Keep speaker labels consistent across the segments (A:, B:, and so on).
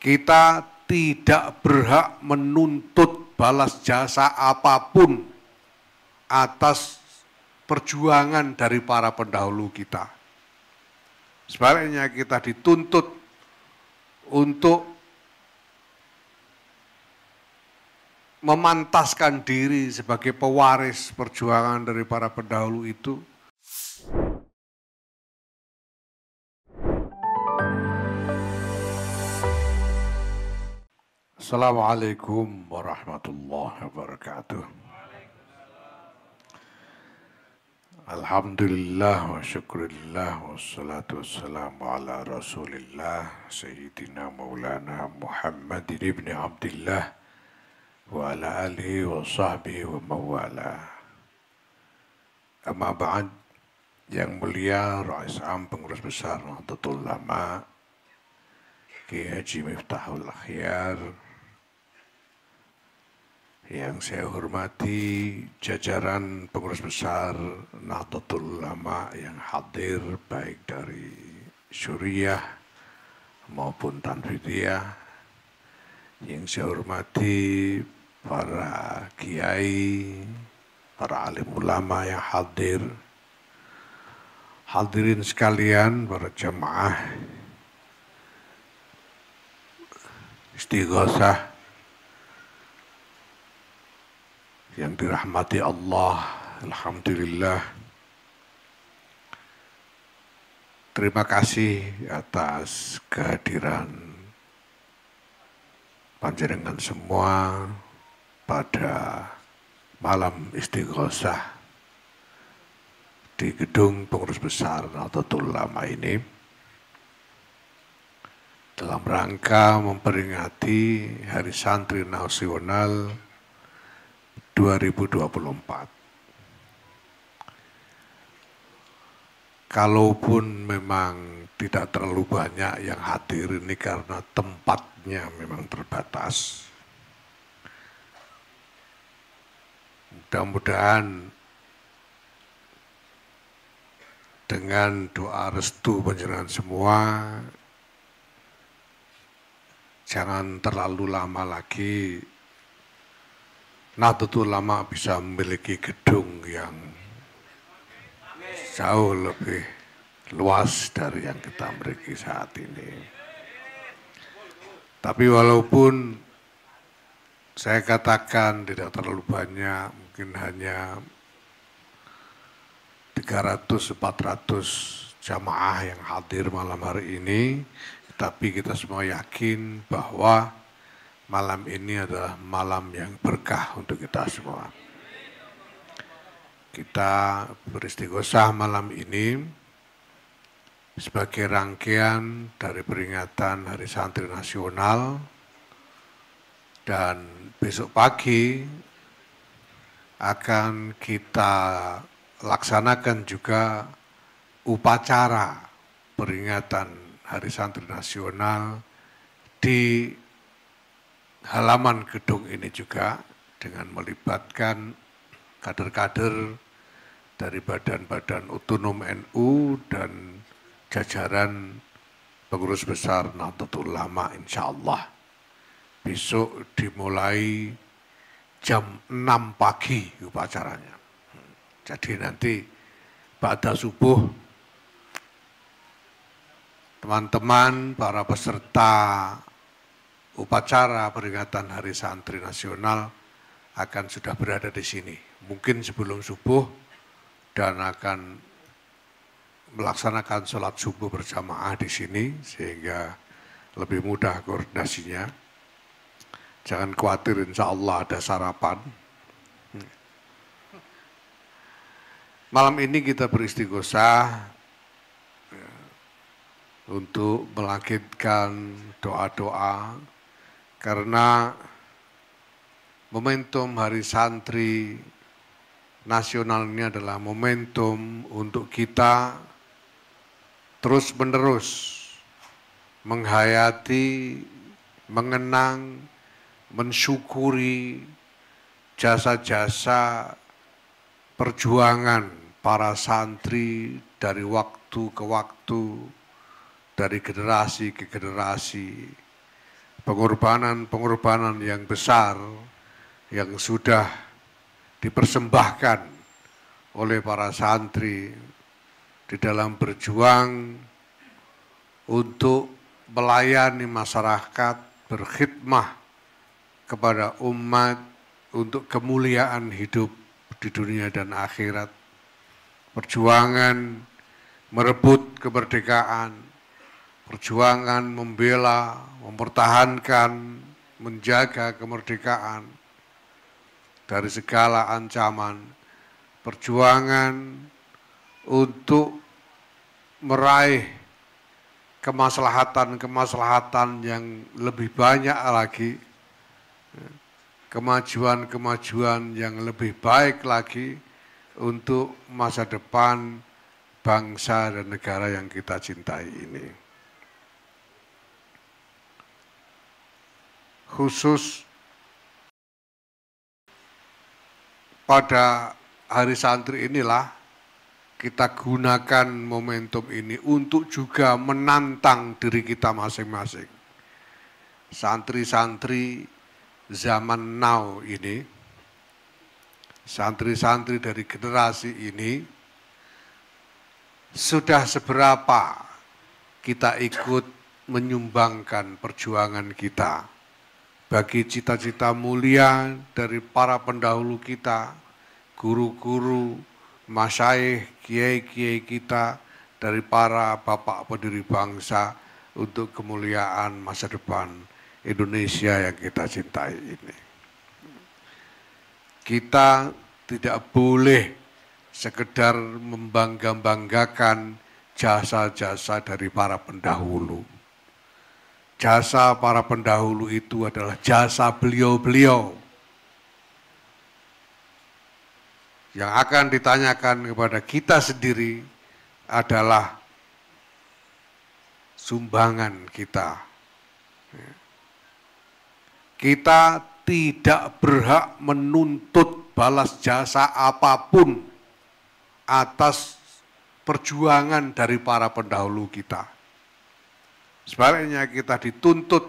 A: Kita tidak berhak menuntut balas jasa apapun atas perjuangan dari para pendahulu kita. Sebaliknya kita dituntut untuk memantaskan diri sebagai pewaris perjuangan dari para pendahulu itu. Assalamualaikum warahmatullahi wabarakatuh. Alhamdulillah wa syukurillah wassalatu wassalamu ala rasulillah Sayyidina Maulana Muhammadin ibn Abdillah wa ala alihi wa sahbihi wa mawala. Amma ba'd, yang mulia Rais Am Pengurus Besar Nahdlatul Ulama Kiai Haji Miftahul Akhyar, yang saya hormati jajaran pengurus besar Nahdlatul Ulama yang hadir baik dari Syuriah maupun Tanfidiyah, yang saya hormati para kiai, para alim ulama yang hadir, hadirin sekalian, para jamaah istighosah yang dirahmati Allah. Alhamdulillah, terima kasih atas kehadiran panjenengan semua pada malam istighosah di gedung pengurus besar Nahdlatul Ulama ini, dalam rangka memperingati Hari Santri Nasional 2024. Kalaupun memang tidak terlalu banyak yang hadir ini karena tempatnya memang terbatas. Mudah-mudahan dengan doa restu panjenengan semua, jangan terlalu lama lagi Nahdlatul Ulama bisa memiliki gedung yang jauh lebih luas dari yang kita miliki saat ini. Tapi walaupun saya katakan tidak terlalu banyak, mungkin hanya 300-400 jamaah yang hadir malam hari ini, tapi kita semua yakin bahwa malam ini adalah malam yang berkah untuk kita semua. Kita beristighosah malam ini sebagai rangkaian dari peringatan Hari Santri Nasional, dan besok pagi akan kita laksanakan juga upacara peringatan Hari Santri Nasional di halaman gedung ini juga, dengan melibatkan kader-kader dari badan-badan otonom NU dan jajaran pengurus besar Nahdlatul Ulama. Insya Allah besok dimulai jam 6 pagi upacaranya. Jadi nanti pada subuh teman-teman para peserta upacara peringatan Hari Santri Nasional akan sudah berada di sini, mungkin sebelum subuh, dan akan melaksanakan sholat subuh berjamaah di sini sehingga lebih mudah koordinasinya. Jangan khawatir, insya Allah ada sarapan. Malam ini kita beristighosah untuk melangkitkan doa-doa, karena momentum Hari Santri Nasional ini adalah momentum untuk kita terus-menerus menghayati, mengenang, mensyukuri jasa-jasa perjuangan para santri dari waktu ke waktu, dari generasi ke generasi, pengorbanan yang besar yang sudah dipersembahkan oleh para santri di dalam berjuang untuk melayani masyarakat, berkhidmah kepada umat untuk kemuliaan hidup di dunia dan akhirat, perjuangan merebut kemerdekaan, perjuangan membela, mempertahankan, menjaga kemerdekaan dari segala ancaman, perjuangan untuk meraih kemaslahatan yang lebih banyak lagi, kemajuan yang lebih baik lagi untuk masa depan bangsa dan negara yang kita cintai ini. Khusus pada Hari Santri inilah kita gunakan momentum ini untuk juga menantang diri kita masing-masing. Santri-santri zaman now ini, santri-santri dari generasi ini, sudah seberapa kita ikut menyumbangkan perjuangan kita bagi cita-cita mulia dari para pendahulu kita, guru-guru, masyayikh, kiai-kiai kita, dari para bapak pendiri bangsa untuk kemuliaan masa depan Indonesia yang kita cintai ini. Kita tidak boleh sekedar membangga-banggakan jasa-jasa dari para pendahulu. Jasa para pendahulu itu adalah jasa beliau-beliau yang akan ditanyakan kepada kita sendiri adalah sumbangan kita. Kita tidak berhak menuntut balas jasa apapun atas perjuangan dari para pendahulu kita. Sebaliknya kita dituntut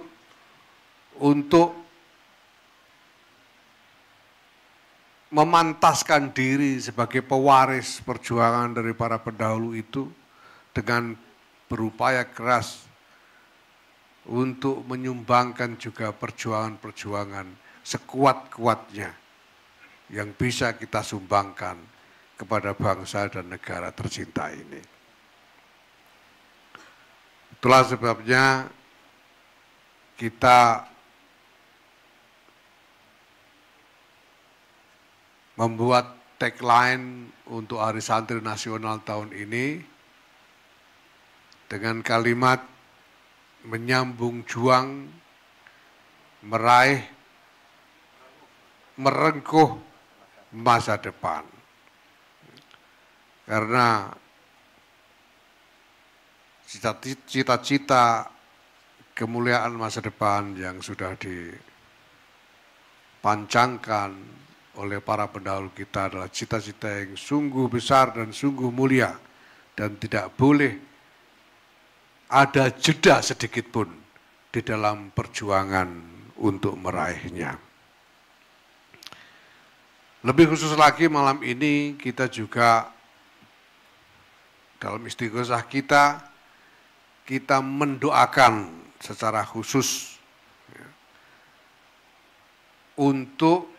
A: untuk memantaskan diri sebagai pewaris perjuangan dari para pendahulu itu dengan berupaya keras untuk menyumbangkan juga perjuangan-perjuangan sekuat-kuatnya yang bisa kita sumbangkan kepada bangsa dan negara tercinta ini. Itulah sebabnya kita membuat tagline untuk Hari Santri Nasional tahun ini dengan kalimat menyambung juang, meraih, merengkuh masa depan. Karena cita-cita kemuliaan masa depan yang sudah dipancangkan oleh para pendahulu kita adalah cita-cita yang sungguh besar dan sungguh mulia dan tidak boleh ada jeda sedikit pun di dalam perjuangan untuk meraihnya. Lebih khusus lagi malam ini kita juga dalam istighosah kita mendoakan secara khusus untuk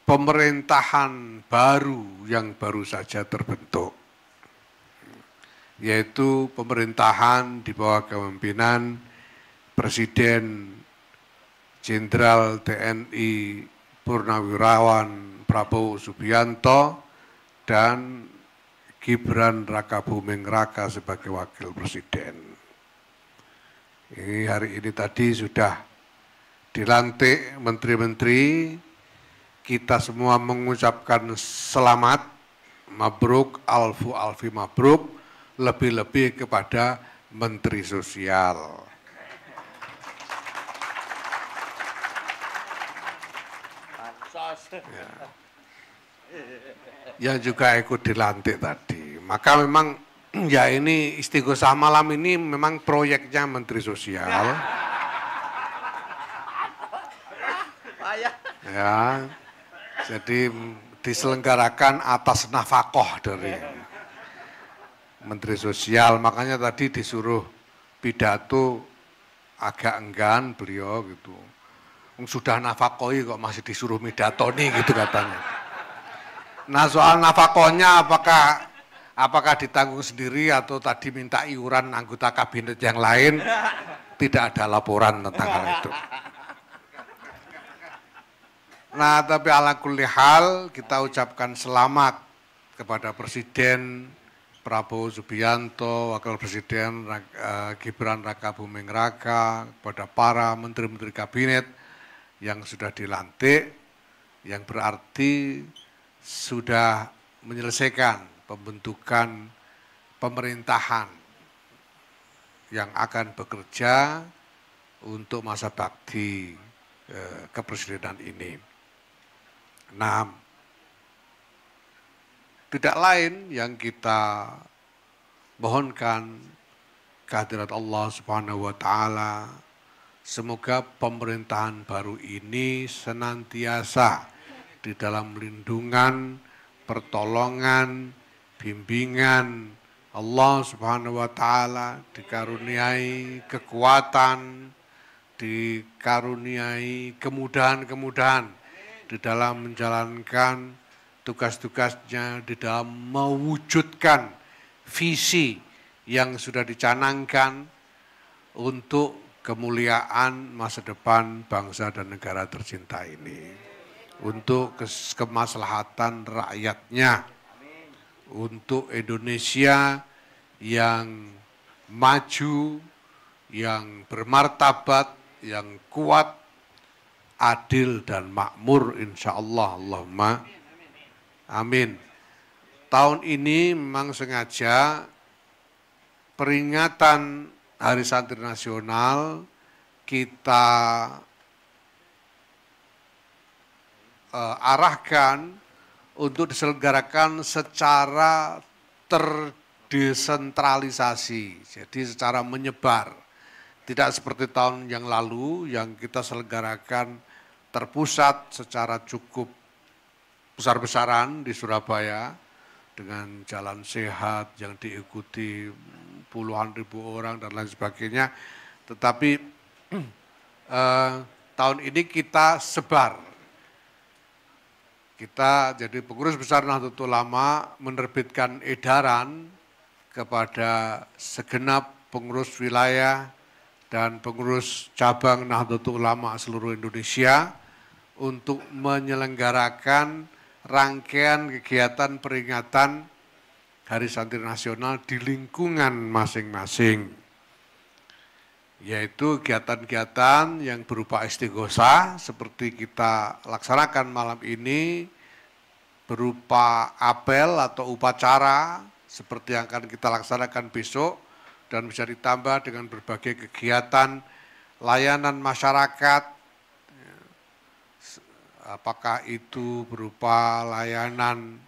A: pemerintahan baru yang baru saja terbentuk, yaitu pemerintahan di bawah kepemimpinan Presiden Jenderal TNI Purnawirawan Prabowo Subianto dan Gibran Rakabuming Raka sebagai Wakil Presiden. Ini hari ini tadi sudah dilantik menteri-menteri, kita semua mengucapkan selamat, mabruk, alfi mabruk, lebih-lebih kepada Menteri Sosial. Ya. Yang juga ikut dilantik tadi. Maka memang ya ini istighosah malam ini memang proyeknya Menteri Sosial. Ya, jadi diselenggarakan atas nafkah dari Menteri Sosial, makanya tadi disuruh pidato agak enggan beliau gitu. Sudah nafakoi kok masih disuruh midatoni gitu katanya. Nah soal nafkahnya apakah ditanggung sendiri atau tadi minta iuran anggota kabinet yang lain, tidak ada laporan tentang hal itu. Nah, tapi ala kulli hal kita ucapkan selamat kepada Presiden Prabowo Subianto, Wakil Presiden Gibran Raka Buming Raka, kepada para menteri-menteri kabinet yang sudah dilantik, yang berarti sudah menyelesaikan pembentukan pemerintahan yang akan bekerja untuk masa bakti kepresidenan ini. Nah, tidak lain yang kita mohonkan kehadirat Allah Subhanahu wa Ta'ala. Semoga pemerintahan baru ini senantiasa di dalam lindungan, pertolongan, bimbingan Allah Subhanahu wa Ta'ala, dikaruniai kekuatan, dikaruniai kemudahan-kemudahan di dalam menjalankan tugas-tugasnya, di dalam mewujudkan visi yang sudah dicanangkan untuk kemuliaan masa depan bangsa dan negara tercinta ini, untuk kemaslahatan rakyatnya, untuk Indonesia yang maju, yang bermartabat, yang kuat, adil dan makmur insyaallah, Allahumma amin. Tahun ini memang sengaja peringatan Hari Santri Nasional kita arahkan untuk diselenggarakan secara terdesentralisasi, jadi secara menyebar. Tidak seperti tahun yang lalu yang kita selenggarakan terpusat secara cukup besar-besaran di Surabaya dengan jalan sehat yang diikuti puluhan ribu orang dan lain sebagainya. Tetapi tahun ini kita sebar. Kita jadi pengurus besar Nahdlatul Ulama menerbitkan edaran kepada segenap pengurus wilayah dan pengurus cabang Nahdlatul Ulama seluruh Indonesia untuk menyelenggarakan rangkaian kegiatan peringatan Hari Santri Nasional di lingkungan masing-masing, yaitu kegiatan-kegiatan yang berupa istighosah seperti kita laksanakan malam ini, berupa apel atau upacara seperti yang akan kita laksanakan besok, dan bisa ditambah dengan berbagai kegiatan layanan masyarakat, apakah itu berupa layanan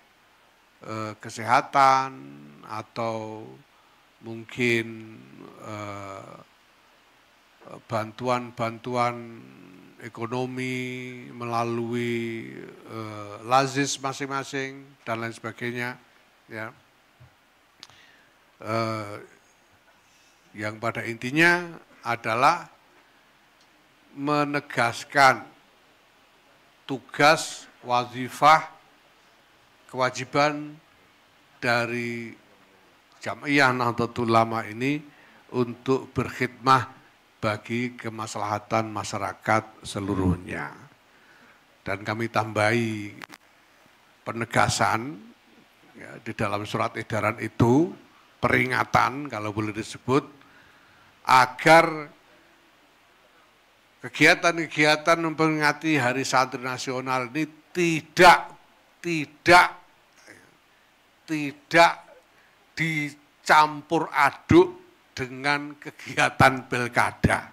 A: kesehatan atau mungkin bantuan-bantuan ekonomi melalui lazis masing-masing dan lain sebagainya, ya. Yang pada intinya adalah menegaskan tugas, wazifah, kewajiban dari Jam'iyah Nahdlatul Ulama ini untuk berkhidmah bagi kemaslahatan masyarakat seluruhnya. Dan kami tambahi penegasan ya, di dalam surat edaran itu, peringatan kalau boleh disebut, agar kegiatan-kegiatan memperingati Hari Santri Nasional ini tidak dicampur aduk dengan kegiatan pilkada.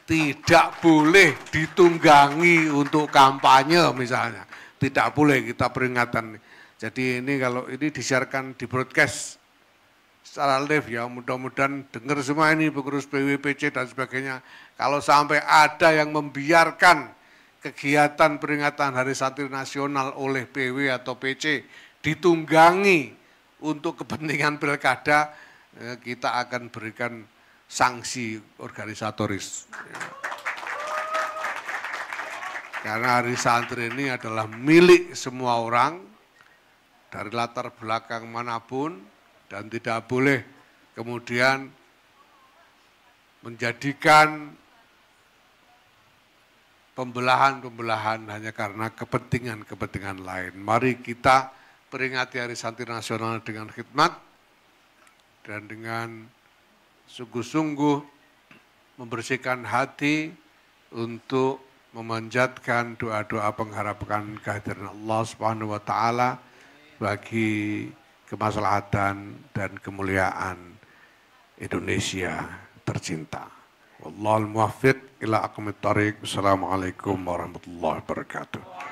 A: Tidak boleh ditunggangi untuk kampanye misalnya. Tidak boleh kita peringatan. Jadi ini kalau ini disiarkan di broadcast secara live ya, mudah-mudahan dengar semua ini pengurus PWPC dan sebagainya. Kalau sampai ada yang membiarkan kegiatan peringatan Hari Santri Nasional oleh PW atau PC ditunggangi untuk kepentingan pilkada, kita akan berikan sanksi organisatoris. Karena Hari Santri ini adalah milik semua orang, dari latar belakang manapun, dan tidak boleh kemudian menjadikan pembelahan-pembelahan hanya karena kepentingan-kepentingan lain. Mari kita peringati Hari Santri Nasional dengan khidmat dan dengan sungguh-sungguh membersihkan hati untuk memanjatkan doa-doa pengharapan kehadiran Allah Subhanahu wa taala bagi kemaslahatan dan kemuliaan Indonesia tercinta. Wallahul muwaffiq ila aqwamit thoriq. Wassalamualaikum warahmatullahi wabarakatuh.